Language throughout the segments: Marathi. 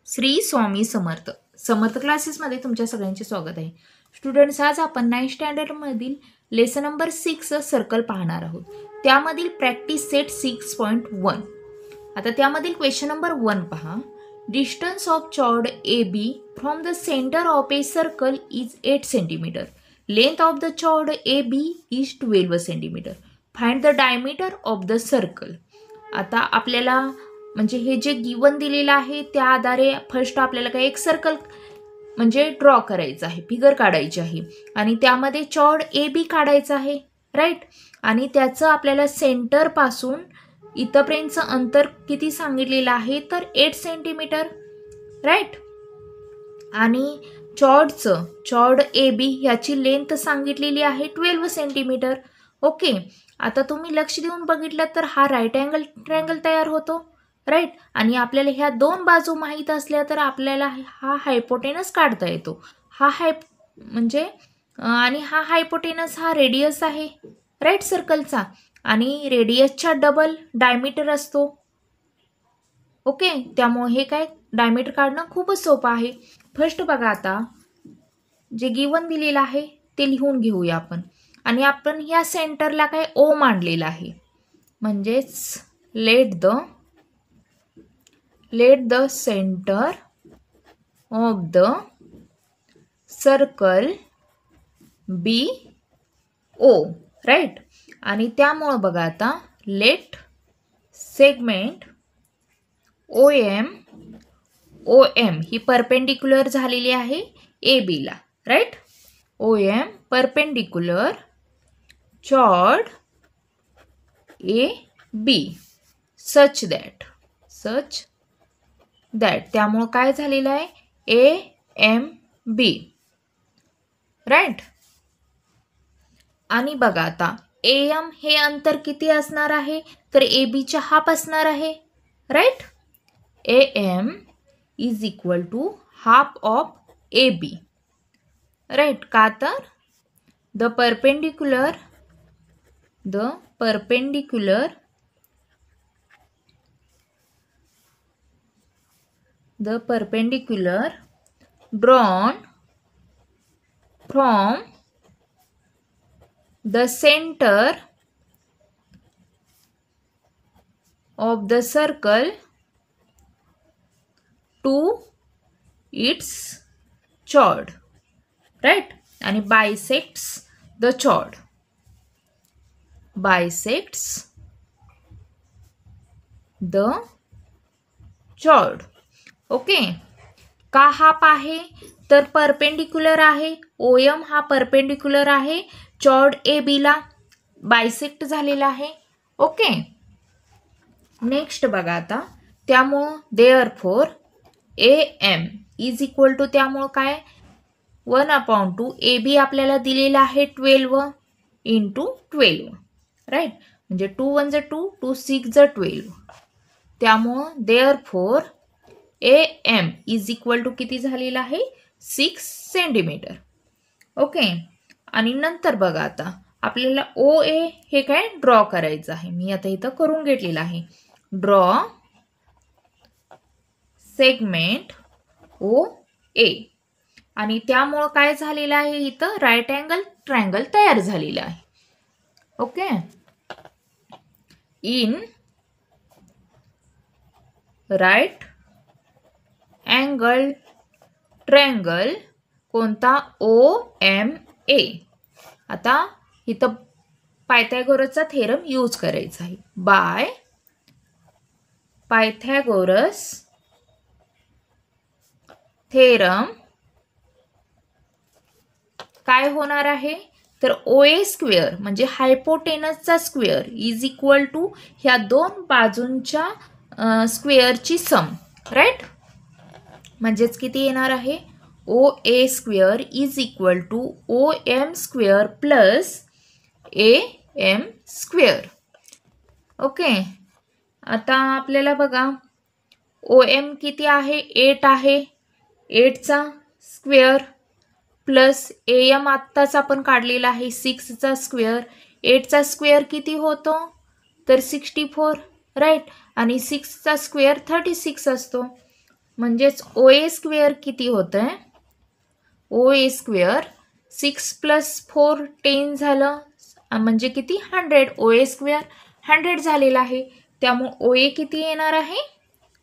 श्री स्वामी समर्थ समर्थ क्लासेसमध्ये तुमच्या सगळ्यांचे स्वागत आहे. स्टुडंट्स, आज आपण 9th स्टँडर्डमधील लेसन नंबर 6 सर्कल पाहणार आहोत. त्यामधील प्रॅक्टिस सेट 6.1. आता त्यामधील क्वेश्चन नंबर 1 पहा. Distance of chord A B from the centre of a circle is 8 centimetre. Length of the chord A B is 12 centimetre. Find the diameter of the circle. आता आपल्याला म्हणजे हे जे गिवन दिलेलं आहे त्या आधारे फर्स्ट आपल्याला काय एक सर्कल म्हणजे ड्रॉ करायचं आहे, फिगर काढायची आहे आणि त्यामध्ये चॉर्ड ए बी काढायचं आहे, राईट. आणि त्याचं आपल्याला सेंटरपासून इथपर्यंतचं अंतर किती सांगितलेलं आहे तर 8 सेंटीमीटर, राईट. आणि चॉर्ड ए बी ह्याची लेंथ सांगितलेली आहे 12 सेंटीमीटर. ओके, आता तुम्ही लक्ष देऊन बघितलं तर हा राईट अँगल ट्रायंगल तयार होतो, राईट. आणि आपल्याला ह्या दोन बाजू माहीत असल्या तर आपल्याला हा हायपोटेनस काढता येतो. आणि हा हायपोटेनस हा रेडियस आहे, राईट, सर्कलचा. आणि रेडियसच्या डबल डायमीटर असतो. ओके, त्यामुळे हे काय डायमीटर काढणं खूपच सोपं आहे. फर्स्ट बघा, आता जे गिवन दिलेलं आहे ते लिहून घेऊया आपण. आणि आपण ह्या सेंटरला काय ओ मांडलेला आहे, म्हणजेच let the center of the circle be O, right. आणि त्यामुळं बघा आता let segment OM ही परपेंडिक्युलर झालेली आहे ए बी ला, right. OM perpendicular chord A B such that त्यामुळं काय झालेलं आहे AMB, राईट. आणि बघा आता AM हे अंतर किती असणार आहे तर ABच्या हाफ असणार आहे, right. AM is equal to half of AB, right. का तर the perpendicular drawn from the center of the circle to its chord, right. आणि bisects the chord. ओके, का हाफ आहे तर परपेंडिक्युलर आहे. OM हा परपेंडिक्युलर आहे चॉर्ड ए बी ला, बायसेक्ट झालेला आहे. ओके, नेक्स्ट बघा आता त्यामुळं therefore AM is equal to त्यामुळं काय 1/2 AB आपल्याला दिलेला आहे 12 × 12, राईट. म्हणजे 2 1 2 2 6 12. त्यामुळं therefore AM is equal to किती झालेला आहे 6 सेंटीमीटर. ओके, आणि नंतर बघा आता आपल्याला OA हे काय ड्रॉ करायचं आहे. मी आता इथं करून घेतलेलं आहे. Draw segment OA. आणि त्यामुळं काय झालेलं आहे इथं राईट अँगल ट्रायंगल तयार झालेला आहे. Okay, in right angle triangle कोणता OMA. आता इथं पायथागोरसचा थेरम यूज करायचा आहे. बाय पायथागोरस थेरम काय होणार आहे तर OA स्क्वेअर म्हणजे हायपोटेनसचा स्क्वेअर इज इक्वल टू ह्या दोन बाजूंच्या स्क्वेअरची सम, राईट. म्हणजेच किती येणार आहे OA square is equal to OM square plus AM square. Okay, आता आपल्याला बघा OM किती आहे 8 आहे, 8चा स्क्वेअर प्लस AM आत्ताच आपण काढलेला आहे 6चा स्क्वेअर. 8चा स्क्वेअर किती होतो तर 64, राईट. आणि 6चा स्क्वेअर 36 असतो. म्हणजेच OA स्क्वेअर किती होतं आहे? OA स्क्वेअर 6 + 4 10 झालं, म्हणजे किती 100. OA स्क्वेअर 100 झालेला आहे, त्यामुळे OA किती येणार आहे?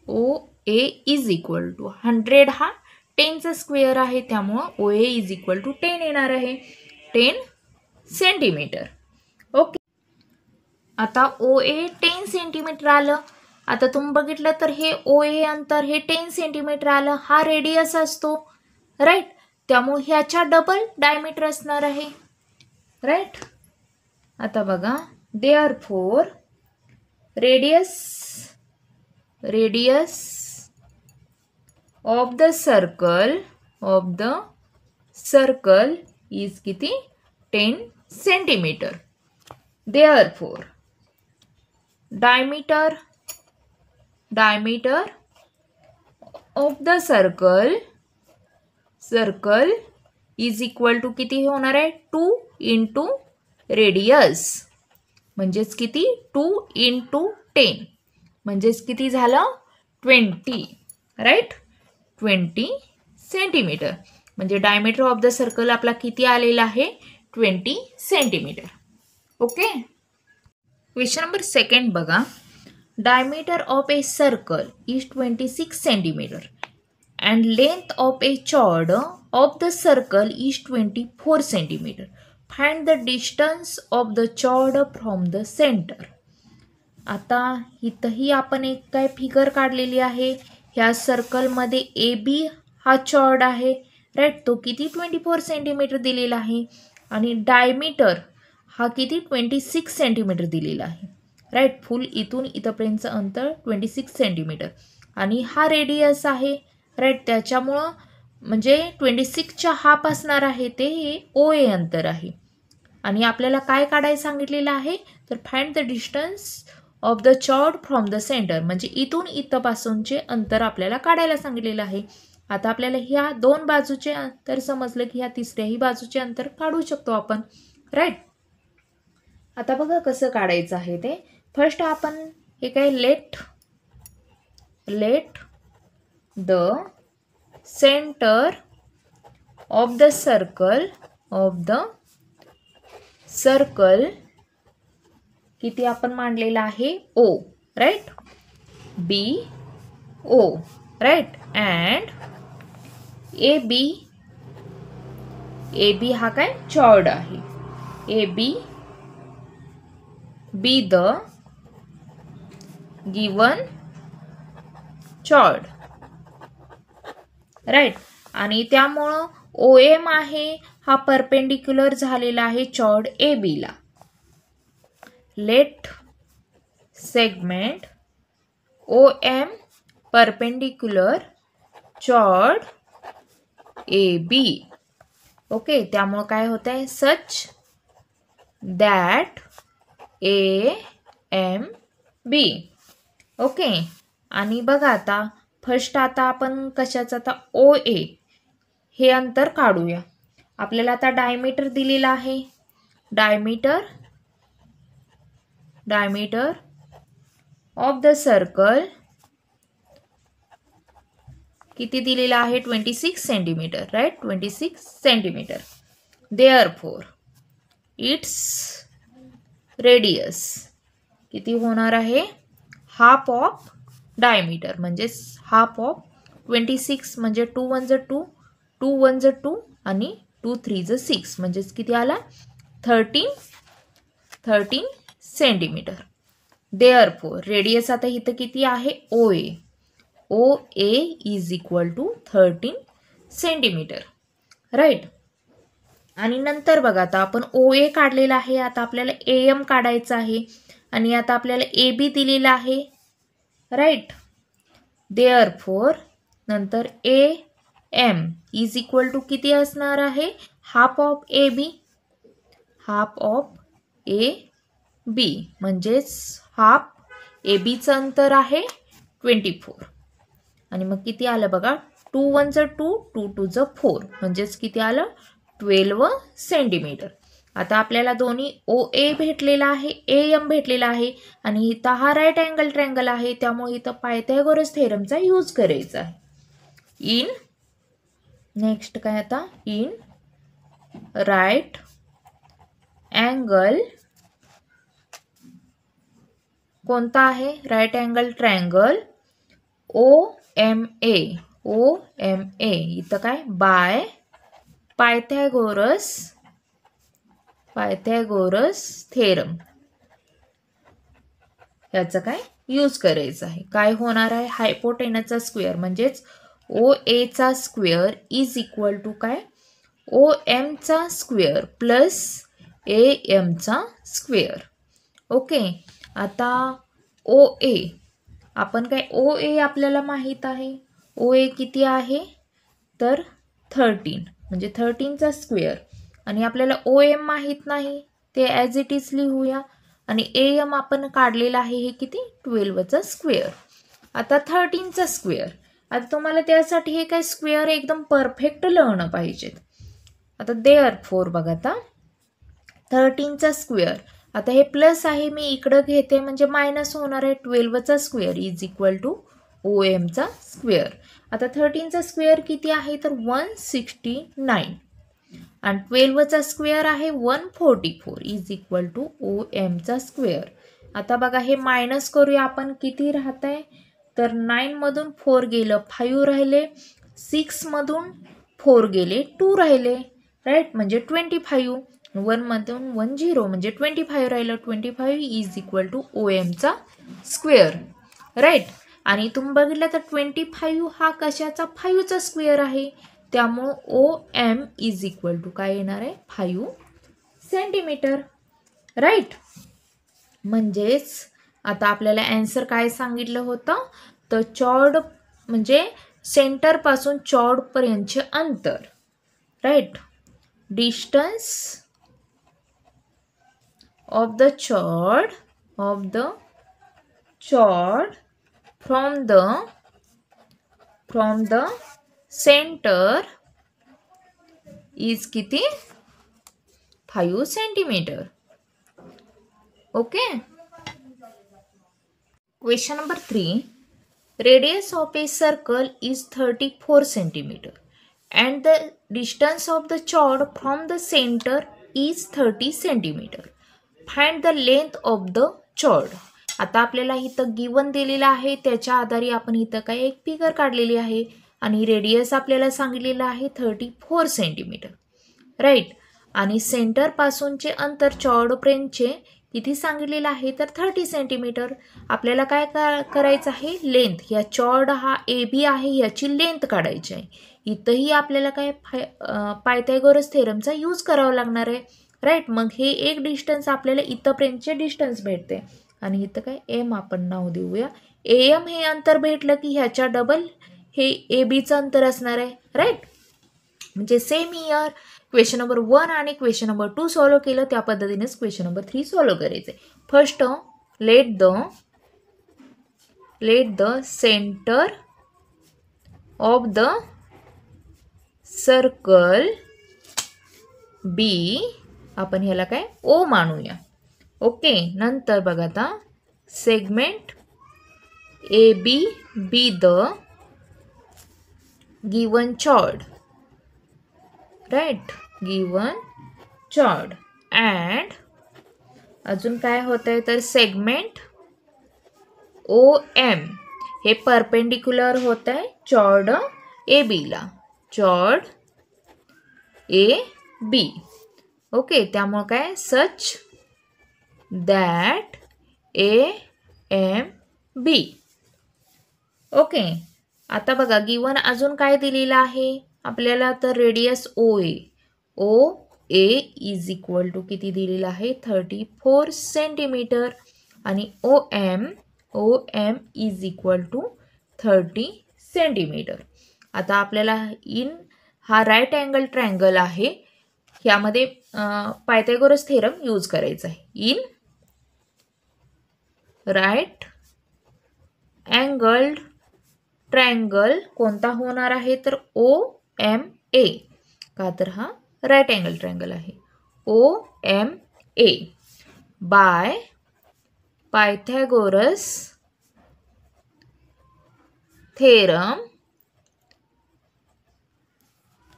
OA इज इक्वल टू 100 हा 10चा स्क्वेअर आहे, त्यामुळे OA इज इक्वल टू 10 येणार आहे, 10 सेंटीमीटर. ओके, आता OA 10 सेंटीमीटर आलं. आता तुम्ही बघितलं तर हे OA अंतर हे 10 सेंटीमीटर आलं. हा रेडियस असतो, राईट. त्यामुळे ह्याच्या डबल डायमीटर असणार आहे, राईट. आता बघा, therefore radius of the circle is किती? 10 centimetre. Therefore diameter of the circle is equal to किती होणार आहे? 2 इंटू रेडियस, म्हणजेच किती? 2 इंटू 10, म्हणजेच किती झालं? 20, राईट. 20 सेंटीमीटर. म्हणजे डायमीटर ऑफ द सर्कल आपला किती आलेला आहे? 20 सेंटीमीटर. ओके. क्वेश्चन नंबर 2 बघा. Diameter of a circle is 26 centimeter and length of a chord of the circle is 24 centimeter. Find the distance of the chord from the center. आता इथंही आपण एक काय फिगर काढलेली आहे. ह्या सर्कलमध्ये AB हा चॉर्ड आहे, राईट. तो किती? 24 सेंटीमीटर दिलेला आहे, आणि डायमीटर हा किती? 26 सेंटीमीटर दिलेला आहे, राईट. फुल इथून इथंपर्यंतचं अंतर 26 सेंटीमीटर, आणि हा रेडियस आहे, राईट. त्याच्यामुळं म्हणजे 26च्या हाफ असणार आहे ते OA अंतर आहे. आणि आपल्याला काय काढायला सांगितलेलं आहे? तर find the distance of the chord from the centre, म्हणजे इथून इथंपासूनचे अंतर आपल्याला काढायला सांगितलेलं आहे. आता आपल्याला ह्या 2 बाजूचे अंतर समजलं की ह्या तिसऱ्याही बाजूचे अंतर काढू शकतो आपण, राईट. आता बघा कसं काढायचं आहे ते. फर्स्ट आपण हे काय let the centre of the circle किती आपण मांडलेला आहे? O, right. BO, right. And AB हा काय? चॉर्ड आहे. AB be the given chord, right. आणि त्यामुळं OM आहे हा परपेंडिक्युलर झालेला आहे चॉर्ड AB ला. Let segment OM perpendicular chord AB. Okay, त्यामुळं काय होत आहे? Such that AMB. ओके. आणि बघा आता फर्स्ट आता आपण कशाचं? आता OA हे अंतर काढूया. आपल्याला आता डायमीटर दिलेला आहे. डायमीटर ऑफ द सर्कल किती दिलेला आहे? 26 centimetre, right. 26 centimetre. Therefore its radius किती होणार आहे? हाफ ऑफ डायमीटर, म्हणजे हाफ ऑफ 26, म्हणजे 2 1 2, 2 1 2, आणि 2 3 6, म्हणजेच किती आला? 13 सेंटीमीटर. देअरफॉर रेडियस आता इथं किती आहे? OA is equal to 13 centimetre, right. आणि नंतर बघा आता आपण OA काढलेला आहे. आता आपल्याला AM काढायचं आहे, आणि आता आपल्याला AB दिलेला आहे, राईट. देअरफॉर नंतर AM इज इक्वल टू किती असणार आहे? हाफ ऑफ AB, म्हणजेच हाफ ABचं अंतर आहे 24, आणि मग किती आलं बघा? 2 1 2, 2 2 4, म्हणजेच किती आलं? 12 सेंटीमीटर. आता आपल्याला दोन्ही OA भेटलेला आहे, AM भेटलेला आहे, आणि इथं हा राईट अँगल ट्रँगल आहे, त्यामुळे इथं पायथागोरस थेरमचा यूज करायचा आहे, इन नेक्स्ट काय आता इन राईट अँगल कोणता आहे राईट अँगल ट्रायंगल OMA इथं काय बाय पायथागोरस थेरम याचं काय यूज करायचं आहे. काय होणार आहे हायपोटेनसचा स्क्वेअर म्हणजेच OA चा स्क्वेअर इज इक्वल टू काय OM चा स्क्वेअर प्लस AM चा स्क्वेअर. ओके आता OA आपण काय OA आपल्याला माहित आहे OA किती आहे तर 13 म्हणजे 13 चा स्क्वेअर आणि आपल्याला OM माहित नाही ते ॲज इट इज लिहूया आणि AM आपण काढलेला आहे हे किती 12 चा स्क्वेअर. आता 13 चा स्क्वेअर आता तुम्हाला त्यासाठी हे काय स्क्वेअर एकदम परफेक्ट लिहणं पाहिजेत. आता देअरफोर बघा आता 13 चा स्क्वेअर आता हे प्लस आहे मी इकडं घेते म्हणजे मायनस होणार आहे 12 चा square is equal to OM चा स्क्वेअर. आता 13 चा स्क्वेअर किती आहे तर 169 आणि 12 चा स्क्वेअर आहे 144 इज इक्वल टू OM चा स्क्वेअर. आता बघा हे मायनस करूया आपण किती राहत आहे तर 9 मधून 4 गेलं 5 राहिले 6 मधून 4 गेले 2 राहिले राईट म्हणजे 25 1 मधून 1 0 म्हणजे 25 राहिलं 25 इज इक्वल टू OM चा स्क्वेअर राईट. आणि तुम्ही बघितलं तर 25 हा कशाचा 5 चा स्क्वेअर आहे त्यामुळं OM इज इक्वल टू काय येणार आहे 5 सेंटीमीटर राईट. म्हणजेच आता आपल्याला आन्सर काय सांगितलं होतं तर चॉर्ड म्हणजे सेंटर पासून चॉर्ड पर्यंतचे अंतर right distance of the chord from the center is किती 5 centimetre. Okay question number 3 radius of a circle is 34 centimeter and the distance of the chord from the center is 30 centimeter. Find the length of the chord. आता आपल्याला इथं गिवन दिलेलं आहे त्याच्या आधारे आपण इथं काय एक फिगर काढलेली आहे आणि रेडियस आपल्याला सांगितलेलं आहे 34 सेंटीमीटर राईट. आणि सेंटर पासूनचे अंतर चॉर्ड पर्यंतचे किती सांगितलेलं आहे तर 30 सेंटीमीटर. आपल्याला काय करायचं आहे लेंथ या चॉर्ड हा AB आहे याची लेंथ काढायची आहे. इथंही आपल्याला काय पायथागोरस थेरमचा यूज करावा लागणार आहे राईट. मग हे एक डिस्टन्स आपल्याला इथंपर्यंतचे डिस्टन्स भेटते आणि इथं काय M आपण नाव देऊया. AM हे अंतर भेटलं की ह्याच्या डबल हे ABचं अंतर असणार आहे राईट. म्हणजे सेम इयर क्वेश्चन नंबर 1 आणि क्वेश्चन नंबर 2 सॉल्व्ह केलं त्या पद्धतीनेच क्वेश्चन नंबर 3 सॉल्व्ह करायचं आहे. First let the centre of the circle be आपण ह्याला काय O मानूया. ओके नंतर बघा आता segment AB be the given chord right given chord and अजून काय होत आहे तर सेगमेंट OM हे परपेंडिक्युलर होत आहे चॉर्ड AB ला चॉर्ड AB. ओके त्यामुळे काय सच दॅट AMB. ओके आता बघा गिवन अजून काय दिलेलं आहे आपल्याला तर radius OA is equal to किती दिलेलं आहे 34 सेंटीमीटर आणि OM is equal to 30 centimetre. आता आपल्याला इन हा राईट अँगल ट्रायंगल आहे ह्यामध्ये पायथागोरस थेरम यूज करायचा आहे. इन राईट अँगल्ड ट्रायंगल कोणता होणार आहे तर OMA का तर हा राईट अँगल ट्रायंगल आहे OMA by Pythagoras theorem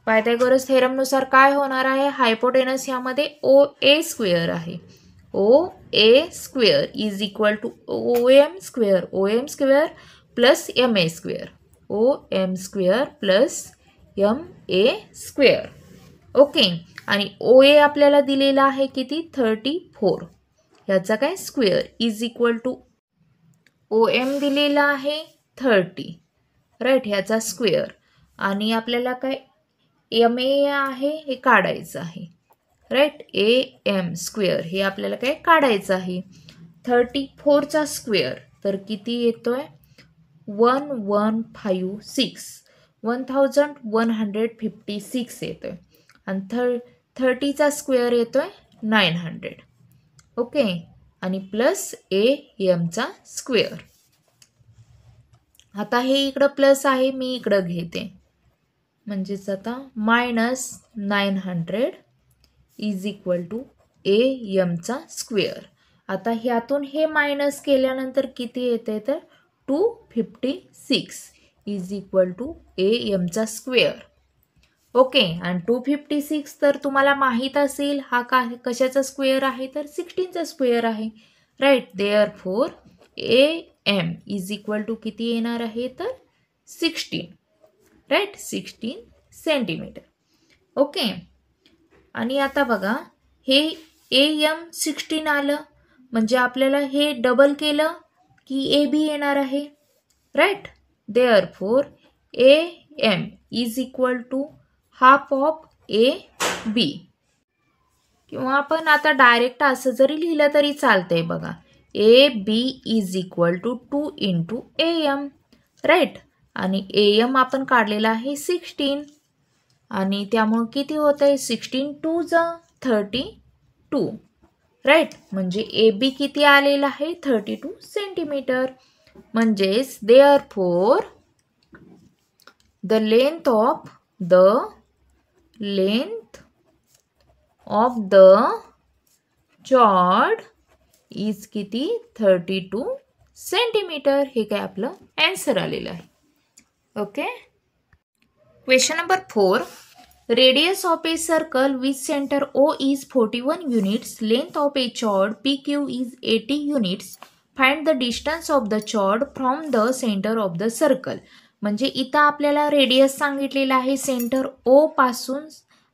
Pythagoras थेरमनुसार काय होणार आहे, हायपोटेनस यामध्ये ओ ए स्क्वेअर आहे. O A square is equal to O M square plus M A square. O M square plus M A square. Okay. आणि ओ ए आपल्याला दिलेला आहे किती, 34. याचा काय square is equal to O M दिलेला आहे 30. राईट, ह्याचा स्क्वेअर. आणि आपल्याला काय एम ए आहे हे काढायचं आहे. राईट, ए एम स्क्वेअर हे आपल्याला काय काढायचं आहे. 34चा स्क्वेअर तर किती येतोय, 1156 येतोय. आणि 30चा स्क्वेअर येतोय 900. ओके. आणि प्लस ए एमचा स्क्वेअर. आता हे इकडं प्लस आहे, मी इकडं घेते, म्हणजेच आता -900 इज इक्वल टू ए एमचा स्क्वेअर. आता ह्यातून हे मायनस केल्यानंतर किती येते तर 256 इज इक्वल टू ए एमचा स्क्वेअर. ओके. आणि 256 तर तुम्हाला माहीत असेल हा कशाचा स्क्वेअर आहे तर 16चा स्क्वेअर आहे. Right, therefore A M is equal to किती येणार आहे तर 16. Right, 16 centimetre. ओके. आणि आता बघा हे ए एम 16 आलं म्हणजे आपल्याला हे डबल केलं की ए बी येणार आहे. Right, therefore A M is equal to half of A B. किंवा आपण आता डायरेक्ट असं जरी लिहिलं तरी चालतंय बघा, A B is equal to 2 into A M. Right, आणि ए एम आपण काढलेला आहे 16 आणि त्यामुळे किती होत आहे 16 2 32. राईट, म्हणजे ए बी किती आलेला आहे 32 सेंटीमीटर. म्हणजेच therefore the length of the chord is किती 32 सेंटीमीटर. हे काय आपलं आन्सर आलेलं आहे. Okay. Question number 4. Radius of a circle with center O is 41 units. Length of a chord PQ is 80 units. Find the distance of the chord from the center of the circle. म्हणजे इथं आपल्याला रेडियस सांगितलेला आहे सेंटर O पासून.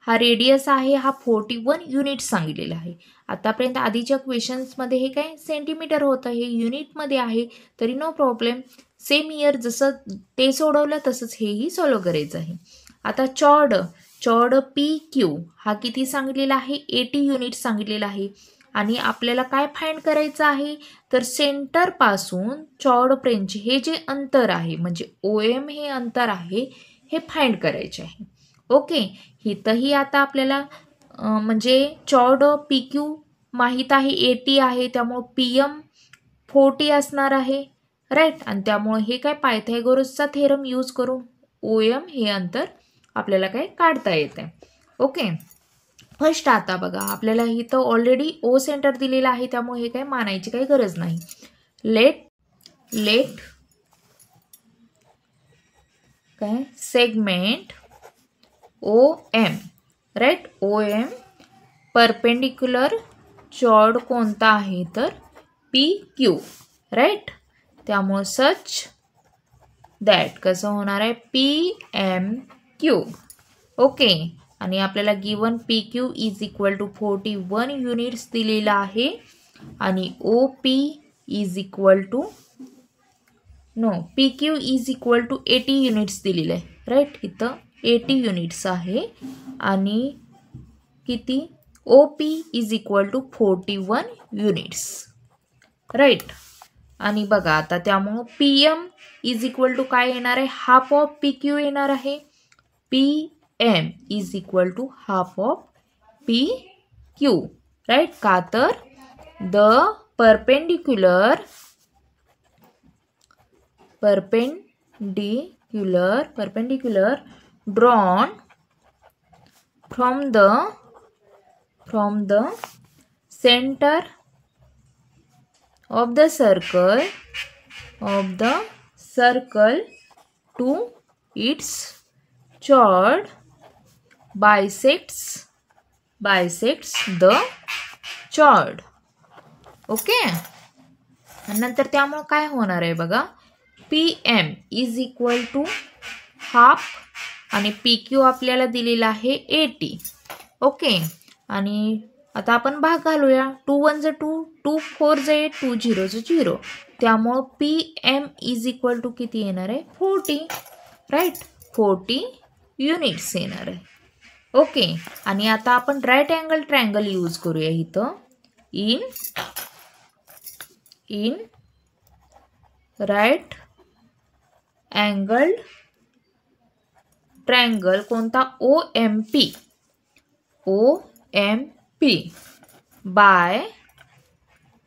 हा रेडियस आहे हा 41 युनिट्स सांगितलेला आहे. आतापर्यंत आधीच्या क्वेश्चन्समध्ये हे काय सेंटीमीटर होतं, हे युनिटमध्ये आहे तरी नो प्रॉब्लेम. सेम इयर जसं ते सोडवलं तसंच हेही सॉल्व करायचं आहे. आता चॉर्ड पी क्यू हा किती सांगितलेला आहे 80 युनिट सांगितलेला आहे. आणि आपल्याला काय फाइंड करायचं आहे तर सेंटरपासून चॉर्डपर्यंतचे हे जे अंतर आहे म्हणजे ओ एम हे अंतर आहे हे फाइंड करायचे आहे. ओके. इथंही आता आपल्याला म्हणजे चॉर्ड पी क्यू माहीत आहे 80 आहे त्यामुळं पी एम 40 असणार आहे. राईट, आणि त्यामुळे हे काय पायथागोरसचा थेरम यूज करून ओ एम हे अंतर आपल्याला काय काढता येते. ओके. फर्स्ट आता बघा आपल्याला इथं ऑलरेडी ओ सेंटर दिलेला आहे त्यामुळे हे काय मानायची काही गरज नाही. लेट काय segment O M. Right, O M perpendicular chord कोणता आहे तर पी क्यू. राईट, त्यामुळे सच दॅट कसं होणार आहे पी एम क्यू. ओके. आणि आपल्याला given P Q is equal to 41 units दिलेला आहे आणि O P is equal to P Q is equal to 80 units दिलेलं आहे. राईट, इथं 80 युनिट्स आहे आणि किती O P is equal to 41 units. Right, आणि बघा आता त्यामुळं P M is equal to काय येणार आहे हाफ ऑफ पी क्यू येणार आहे. P M is equal to half of P Q. Right, का तर the perpendicular drawn from the center of the circle to its chord bisects the chord. ओके. नंतर त्यामुळे काय होणार आहे बघा, PM is equal to half आणि PQ आपल्याला दिलेला आहे 80. ओके. आणि आता आपण भाग घालूया. 2 1 ज 2, 2 4 ज 8, 2 0 ज 0. त्यामुळं PM इज इक्वल टू किती येणार आहे, 40. राईट, 40 युनिट्स येणार आहे. ओके. आणि आता आपण राईट अँगल ट्रायंगल यूज करूया इथं. इन राईट अँगल ट्रायंगल कोणता, OMP बाय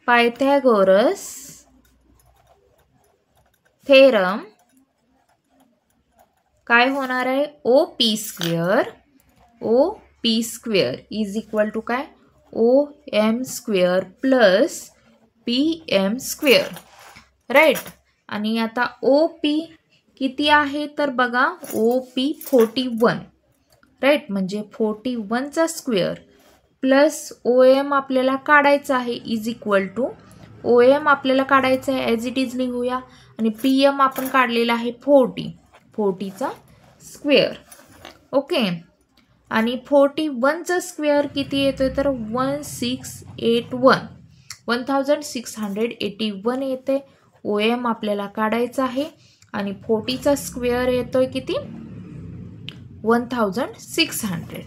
पायथागोरस थेरम काय होणार आहे, OP square is equal to काय, OM square plus PM square. Right. आणि आता OP किती आहे तर बघा, OP 41. राईट, म्हणजे 41चा स्क्वेअर प्लस OM आपल्याला काढायचं आहे इज इक्वल टू, OM आपल्याला काढायचं आहे ॲज इट इज लिहूया. आणि PM आपण काढलेला आहे 40चा स्क्वेअर. ओके. आणि 41चा स्क्वेअर किती येतोय तर 1681 येते. OM आपल्याला काढायचं आहे आणि 40चा स्क्वेअर येतोय किती, 1600.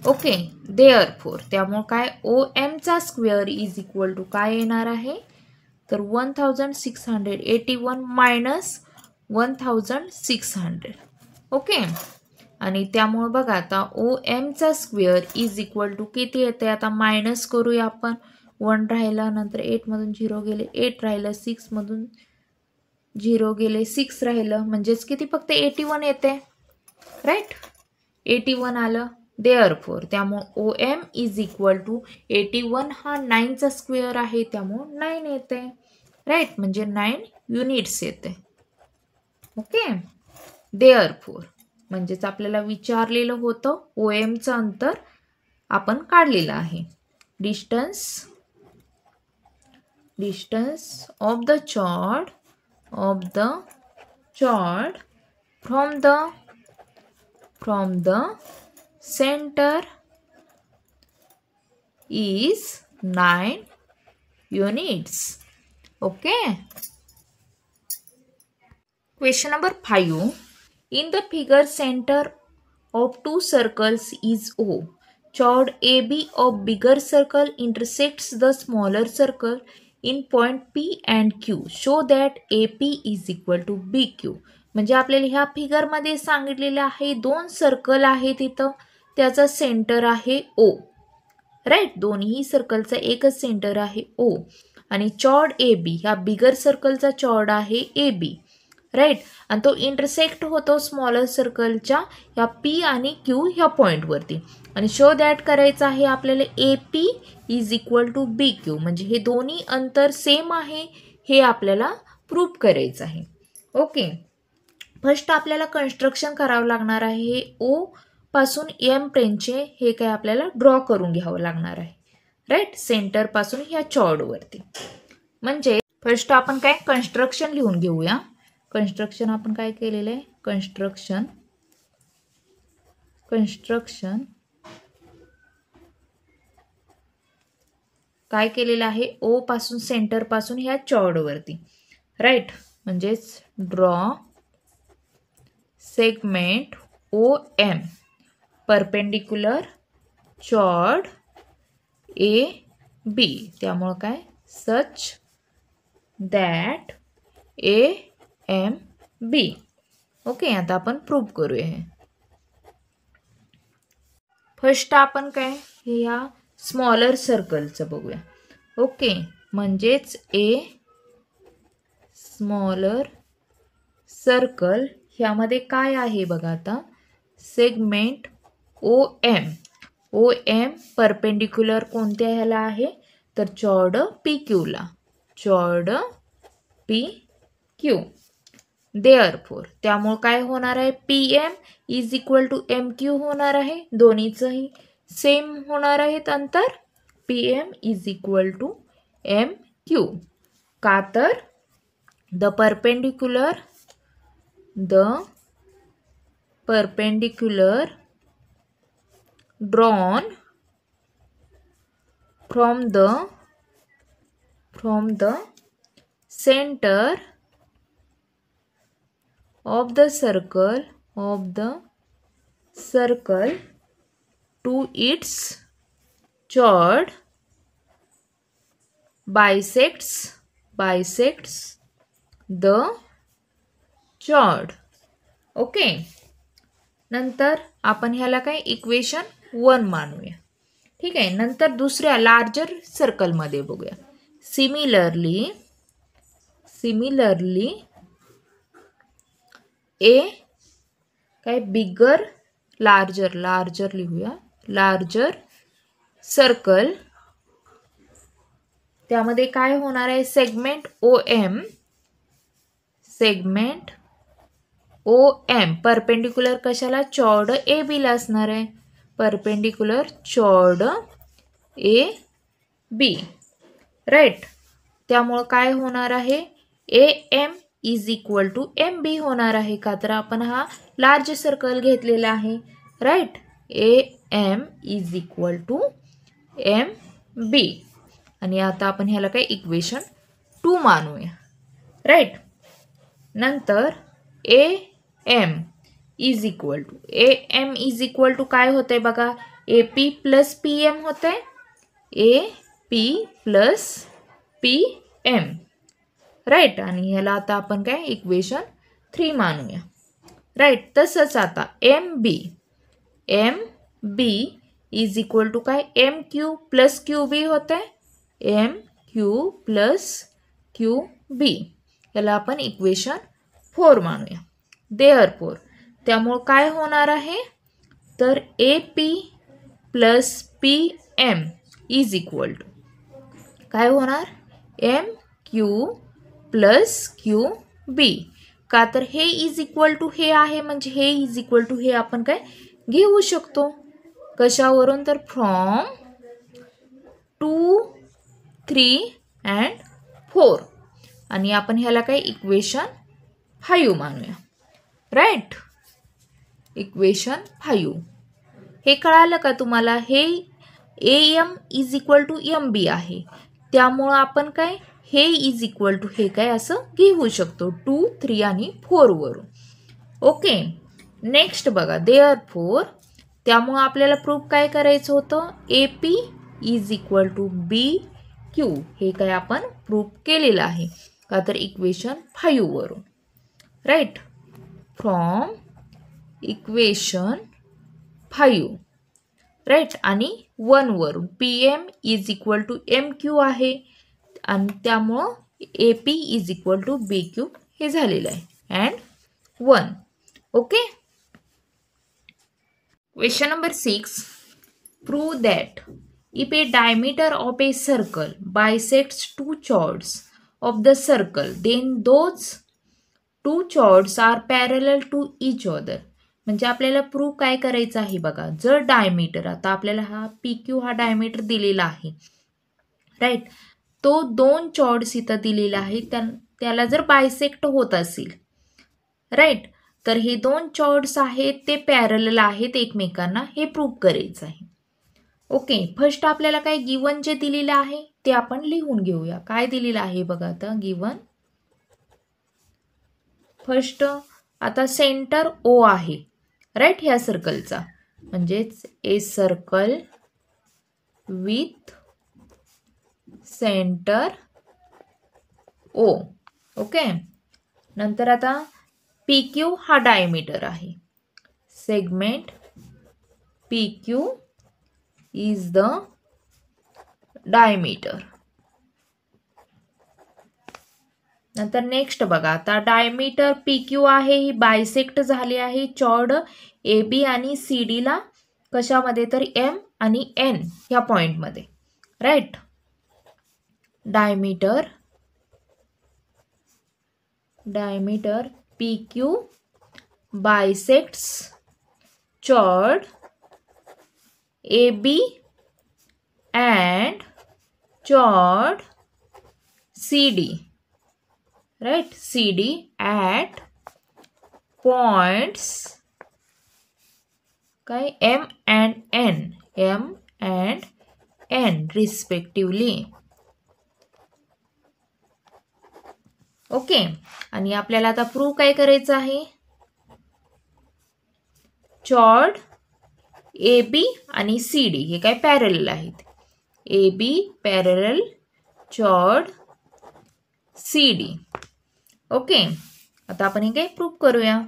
ओके. देअरफोर त्यामुळे काय, OMचा स्क्वेअर इज इक्वल टू काय येणार आहे तर 1681 मायनस 1600. ओके. आणि त्यामुळे बघा आता OMचा स्क्वेअर इज इक्वल टू किती येते, आता मायनस करूया आपण. 1 राहिला, नंतर 8मधून 0 गेले, 8 राहिलं, 6मधून 0 गेले, 6 राहिलं, म्हणजेच किती फक्त 81 येते. राईट, 81 आलं. देअरफोर त्यामुळे OM इज इक्वल टू 81 हा 9चा स्क्वेअर आहे, त्यामुळे 9 येते. राईट, म्हणजे 9 युनिट्स येते. ओके. देअरफोर म्हणजेच आपल्याला विचारलेलं होतं OMचं अंतर आपण काढलेलं आहे. Distance of the chord from the center is 9 units. Okay. Question number 5. In the figure, center of two circles is O. Chord AB of bigger circle intersects the smaller circle in point P and Q. Show that AP is equal to BQ. म्हणजे आपल्याला ह्या फिगरमध्ये सांगितलेलं आहे 2 सर्कल आहे तिथं, त्याचा सेंटर आहे O. राईट, दोन्ही सर्कलचा एकच सेंटर आहे O. आणि चॉर्ड AB ह्या बिगर सर्कलचा चॉर्ड आहे AB. राईट, आणि तो इंटरसेक्ट होतो स्मॉलर सर्कलच्या ह्या P आणि Q ह्या पॉईंटवरती. आणि शो दॅट करायचं आहे आपल्याला AP is equal to BQ, म्हणजे हे दोन्ही अंतर सेम आहे हे आपल्याला प्रूव्ह करायचं आहे. ओके. फर्स्ट आपल्याला कन्स्ट्रक्शन करावं लागणार आहे. हे O पासून M प्लेनचे हे काय आपल्याला ड्रॉ करून घ्यावं लागणार आहे. राईट, सेंटर पासून ह्या चॉर्डवरती. म्हणजे फर्स्ट आपण काय कन्स्ट्रक्शन लिहून घेऊया. कन्स्ट्रक्शन आपण काय केलेलं आहे, कन्स्ट्रक्शन काय केलेलं आहे, O पासून सेंटर पासून ह्या चॉर्डवरती. राईट, म्हणजेच draw segment OM perpendicular chord AB. त्यामुळे काय, सच दॅट AMB. ओके. आता आपण प्रूव्ह करूया हे. फर्स्ट आपण काय ह्या स्मॉलर सर्कलचं बघूया. ओके, म्हणजेच A स्मॉलर सर्कल ह्यामध्ये काय आहे बघा आता, सेगमेंट OM परपेंडिक्युलर कोणत्या ह्याला आहे तर चॉर्ड PQ ला, चॉर्ड PQ. देअरफोर त्यामुळे काय होणार आहे, PM is equal to MQ होणार आहे. दोन्हीचंही सेम होणार आहेत अंतर. PM is equal to MQ. का तर the perpendicular drawn from the center of the circle to its chord bisects the chord. ओके. नंतर आपण ह्याला काय इक्वेशन 1 मानूया. ठीक आहे. नंतर दुसऱ्या लार्जर सर्कलमध्ये बघूया. सिमिलरली ए काय बिगर लार्जर लिहूया. लार्जर सर्कल त्यामध्ये काय होणार आहे, सेगमेंट OM परपेंडिक्युलर कशाला, चॉर्ड AB ला असणार आहे. Perpendicular chord AB. राईट. त्यामुळे काय होणार आहे, AM is equal to MB होणार आहे. का तर आपण हा लार्ज सर्कल घेतलेला आहे. Right. AM is equal to MB. आणि आता आपण ह्याला काय इक्वेशन 2 मानूया. राईट. नंतर AM इज इक्वल टू काय होतंय बघा, AP प्लस PM होतंय. AP plus PM. राईट. आणि ह्याला आता आपण काय इक्वेशन 3 मानूया. राईट. तसंच आता MB इज इक्वल टू काय, MQ प्लस QB होतंय. MQ plus QB. याला आपण इक्वेशन 4 मानूया. देअरफोर त्यामुळे काय होणार आहे, तर AP plus PM is equal to काय होणार, MQ प्लस QB. का तर हे इज इक्वल टू हे आहे, म्हणजे हे इज इक्वल टू हे आपण काय घेऊ शकतो. कशावरून, तर फ्रॉम 2, 3 अँड 4. आणि आपण ह्याला काय इक्वेशन 5 मानूया. राईट. इक्वेशन 5. हे कळालं का तुम्हाला. हे AM is equal to MB आहे. त्यामुळं आपण काय हे इज इक्वल टू हे काय असं घेऊ शकतो 2, 3 आणि 4 वरून. ओके. नेक्स्ट बघा, देअरफोर त्यामुळं आपल्याला प्रूफ काय करायचं होतं, AP is equal to BQ. हे काय आपण प्रूफ केलेलं आहे. का तर इक्वेशन 5 वरून. राईट. From equation 5. राईट. आणि 1 वरून PM is equal to MQ आहे. आणि त्यामुळं AP is equal to BQ हे झालेलं आहे. And 1. Okay. Question number 6. Prove that if a diameter of a circle bisects 2 chords of the circle, then those 2 chords are parallel to each other. म्हणजे आपल्याला प्रूव्ह काय करायचं आहे बघा. जर डायमीटर, आता आपल्याला हा PQ हा डायमीटर दिलेला आहे. राईट. तो 2 चॉर्ड्स इथं दिलेला आहे, त्याला जर बायसेक्ट होत असेल. राईट. तर हे 2 चॉर्ड्स आहेत ते पॅरलल आहेत एकमेकांना, हे प्रूव्ह करायचं आहे. ओके. फर्स्ट आपल्याला काय गिवन जे दिलेलं आहे ते आपण लिहून घेऊया. काय दिलेलं आहे बघा आता गिवन. फर्स्ट आता सेंटर O आहे. राईट. ह्या सर्कलचा, म्हणजेच a circle with centre O. Okay. नंतर आता PQ हा डायमीटर आहे. Segment PQ is the diameter. नंतर नेक्स्ट बघा, आता डायमीटर PQ आहे, ही बायसेक्ट झाली आहे चॉर्ड AB आणि CD ला. कशामध्ये, तर M आणि N ह्या पॉइंटमध्ये. Right. Diameter PQ bisects chord AB and chord CD, right? CD at points M and N respectively. Okay, आणि आपल्याला आता प्रूव्ह काय करायचं आहे? चॉर्ड AB आणि CD हे काय पॅरलल आहेत. AB parallel chord CD. Okay, आता आपण हे काय प्रूव्ह करूया.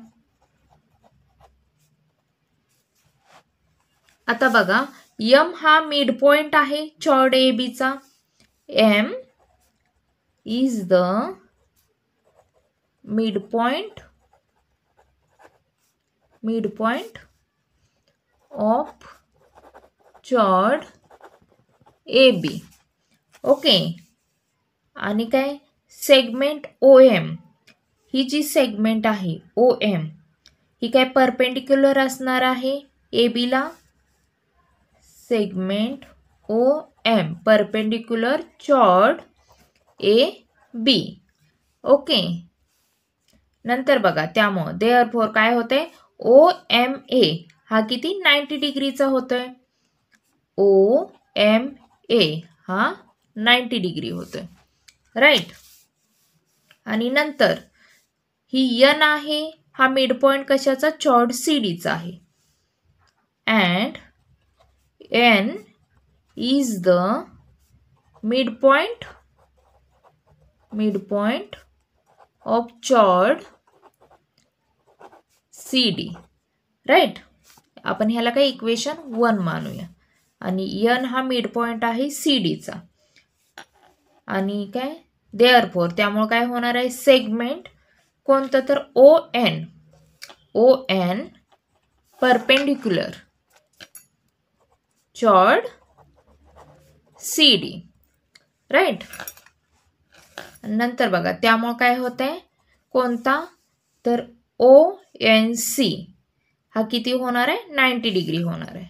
आता बघा, M हा मिड पॉइंट आहे चॉर्ड AB चा. M is the midpoint of chord AB. Okay, आणि काय सेगमेंट OM ही जी सेगमेंट आहे OM ही काय परपेंडिक्युलर असणार आहे AB ला. Segment OM perpendicular chord AB. Okay, नंतर बघा, त्यामुळे देअरफॉर काय होते, OMA हा किती 90 डिग्रीचा होतोय. OMA हा 90 डिग्री होतोय, राईट. आणि नंतर ही N आहे, हा मिड पॉइंट कशाचा, चॉर्ड CD चा आहे. And N is the midpoint of chord CD, right. आपण ह्याला काय इक्वेशन 1 मानूया. आणि N हा मिड पॉइंट आहे CD चा. आणि काय देअरफॉर त्यामुळे काय होणार आहे, सेगमेंट कोणतं तर ON परपेंडिक्युलर चॉर्ड CD, राईट. नंतर बघा, त्यामुळे काय होत आहे, कोणता तर ONC हा किती होणार आहे, 90 डिग्री होणार आहे.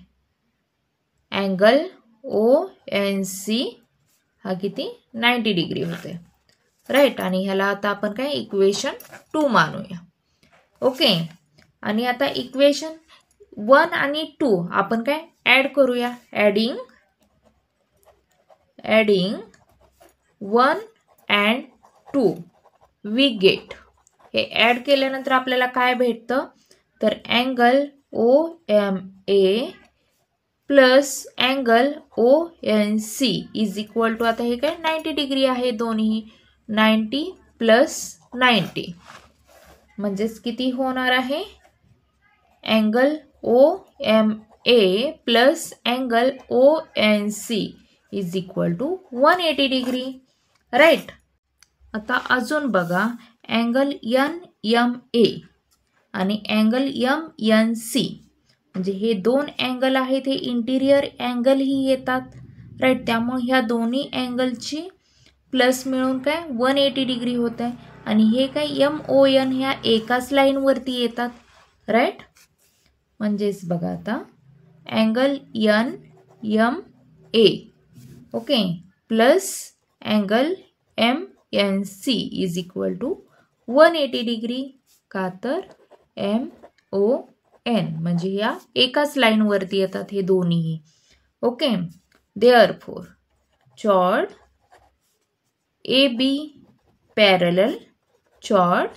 अँगल ONC हा किती 90 डिग्री होते, राईट. आणि ह्याला आता आपण काय इक्वेशन 2 मानूया. ओके, आणि आता इक्वेशन 1 आणि 2 आपण काय ऍड करूया. Adding 1 and 2 we get. हे ऍड केल्यानंतर आपल्याला काय भेटतं, तर angle OMA plus angle ONC is equal to, आता हे काय 90 डिग्री आहे दोन्ही, 90 प्लस 90 म्हणजेच किती होणार आहे, angle OMA plus angle ONC is equal to 180 degree, right. आता अजून बघा, अँगल NMA आणि अँगल MNC म्हणजे हे दोन अँगल आहेत, हे इंटिरियर अँगल ही येतात, राईट. त्यामुळे ह्या दोन्ही अँगलची प्लस मिळून काय 180 डिग्री होत आहे. आणि हे काय MON ह्या एकाच लाईनवरती येतात, राईट. म्हणजेच बघा, आता angle NMA okay plus angle MNC is equal to 180 degree. का तर MON म्हणजे या एकाच लाईनवरती येतात हे दोन्हीही. Okay, therefore chord AB parallel chord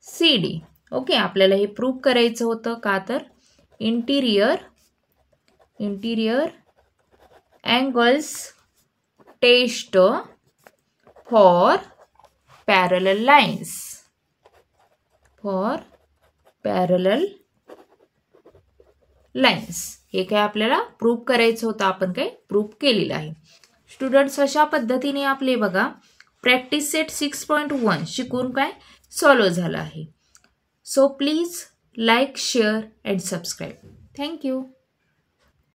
CD. Okay, आपल्याला हे प्रूव्ह करायचं होतं. का तर interior angles test for parallel lines. हे काय आपल्याला प्रूव्ह करायचं होतं, आपण काय प्रूव्ह केलेलं आहे. स्टुडंट्स, अशा पद्धतीने आपले बघा प्रॅक्टिस सेट 6.1 शिकून काय सॉल्व्ह झालं आहे. So please like, share and subscribe. Thank you.